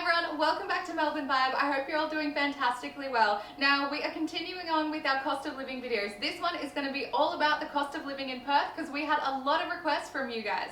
everyone, welcome back to Melbourne Vibe. I hope you're all doing fantastically well. Now we are continuing on with our cost of living videos. This one is going to be all about the cost of living in Perth because we had a lot of requests from you guys.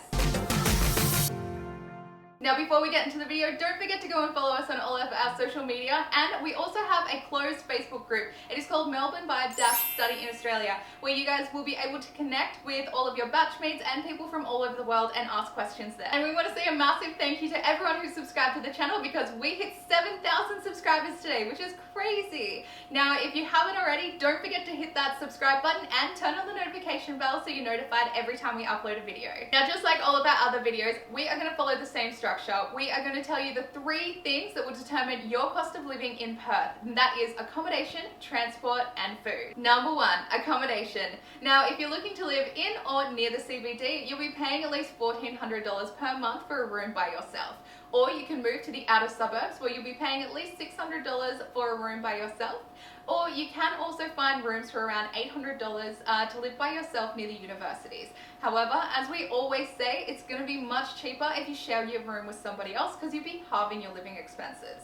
Now before we get into the video, don't forget to go and follow us on all of our social media, and we also have a closed Facebook group. It is called Melbourne Vibe Study in Australia, where you guys will be able to connect with all of your batchmates and people from all over the world and ask questions there. And we want to say a massive thank you to everyone who subscribed to the channel because we hit 7,000 subscribers today, which is crazy. Now if you haven't already, don't forget to hit that subscribe button and turn on the notification bell so you're notified every time we upload a video. Now just like all of our other videos, we are going to follow the same structure. We are going to tell you the 3 things that will determine your cost of living in Perth, and that is accommodation, transport and food. Number 1, accommodation. Now if you're looking to live in or near the CBD, you'll be paying at least $1,400 per month for a room by yourself. Or you can move to the outer suburbs where you'll be paying at least $600 for a room by yourself. Or you can also find rooms for around $800 to live by yourself near the universities. However, as we always say, it's going to be much cheaper if you share your room with somebody else because you'll be halving your living expenses.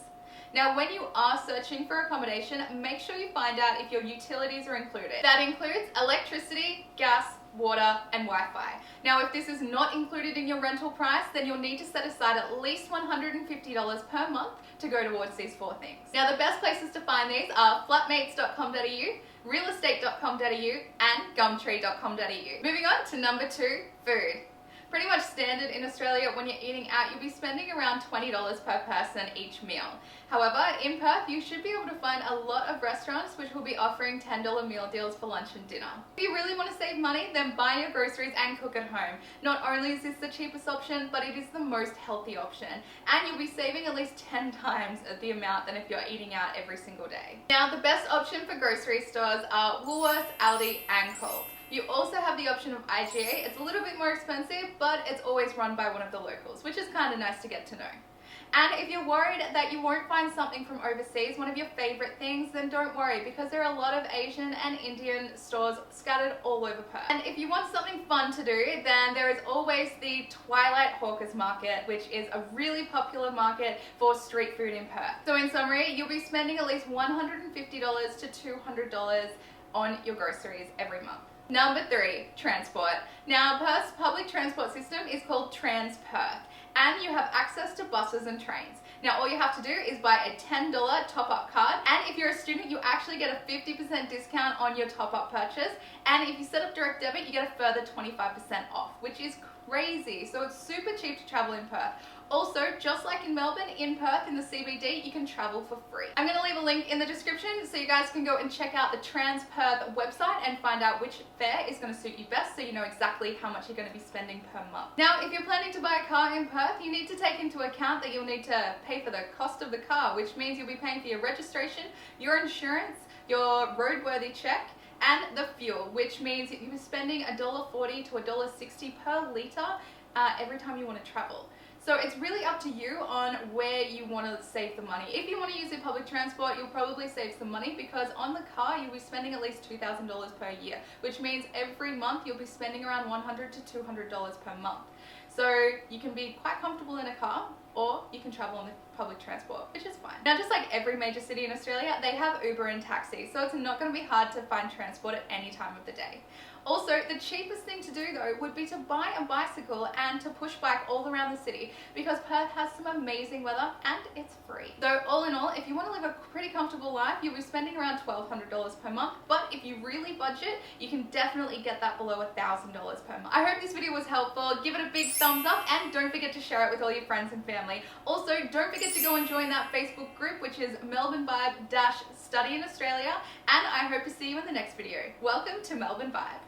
Now, when you are searching for accommodation, make sure you find out if your utilities are included. That includes electricity, gas, water and Wi-Fi. Now if this is not included in your rental price, then you'll need to set aside at least $150 per month to go towards these 4 things. Now the best places to find these are flatmates.com.au, realestate.com.au and gumtree.com.au. Moving on to number 2, food. Pretty much standard in Australia, when you're eating out, you'll be spending around $20 per person each meal. However, in Perth, you should be able to find a lot of restaurants which will be offering $10 meal deals for lunch and dinner. If you really want to save money, then buy your groceries and cook at home. Not only is this the cheapest option, but it is the most healthy option. And you'll be saving at least 10 times the amount than if you're eating out every single day. Now, the best option for grocery stores are Woolworths, Aldi and Coles. You also have the option of IGA. It's a little bit more expensive, but it's always run by one of the locals, which is kind of nice to get to know. And if you're worried that you won't find something from overseas, one of your favorite things, then don't worry because there are a lot of Asian and Indian stores scattered all over Perth. And if you want something fun to do, then there is always the Twilight Hawkers Market, which is a really popular market for street food in Perth. So in summary, you'll be spending at least $150 to $200 on your groceries every month. Number 3, transport. Now, Perth's public transport system is called TransPerth, and you have access to buses and trains. Now, all you have to do is buy a $10 top-up card, and if you're a student, you actually get a 50% discount on your top-up purchase, and if you set up direct debit, you get a further 25% off, which is crazy. So it's super cheap to travel in Perth. Also, just like in Melbourne, in Perth, in the CBD, you can travel for free. I'm going to leave a link in the description so you guys can go and check out the TransPerth website and find out which fare is going to suit you best so you know exactly how much you're going to be spending per month. Now, if you're planning to buy a car in Perth, you need to take into account that you'll need to pay for the cost of the car, which means you'll be paying for your registration, your insurance, your roadworthy check, and the fuel, which means you'll be spending $1.40 to $1.60 per litre every time you want to travel. So it's really up to you on where you want to save the money. If you want to use your public transport, you'll probably save some money because on the car, you'll be spending at least $2,000 per year, which means every month you'll be spending around $100 to $200 per month. So you can be quite comfortable in a car, or you can travel on the public transport, which is fine. Now, just like every major city in Australia, they have Uber and taxi, so it's not going to be hard to find transport at any time of the day. Also, the cheapest thing to do though would be to buy a bicycle and to push bike all around the city because Perth has some amazing weather and it's free. So all in all, if you want to live a pretty comfortable life, you'll be spending around $1,200 per month, but if you really budget, you can definitely get that below $1,000 per month. I hope this video was helpful. Give it a big thumbs up and don't forget to share it with all your friends and family. Also, don't forget to go and join that Facebook group, which is Melbourne Vibe Study in Australia, and I hope to see you in the next video. Welcome to Melbourne Vibe.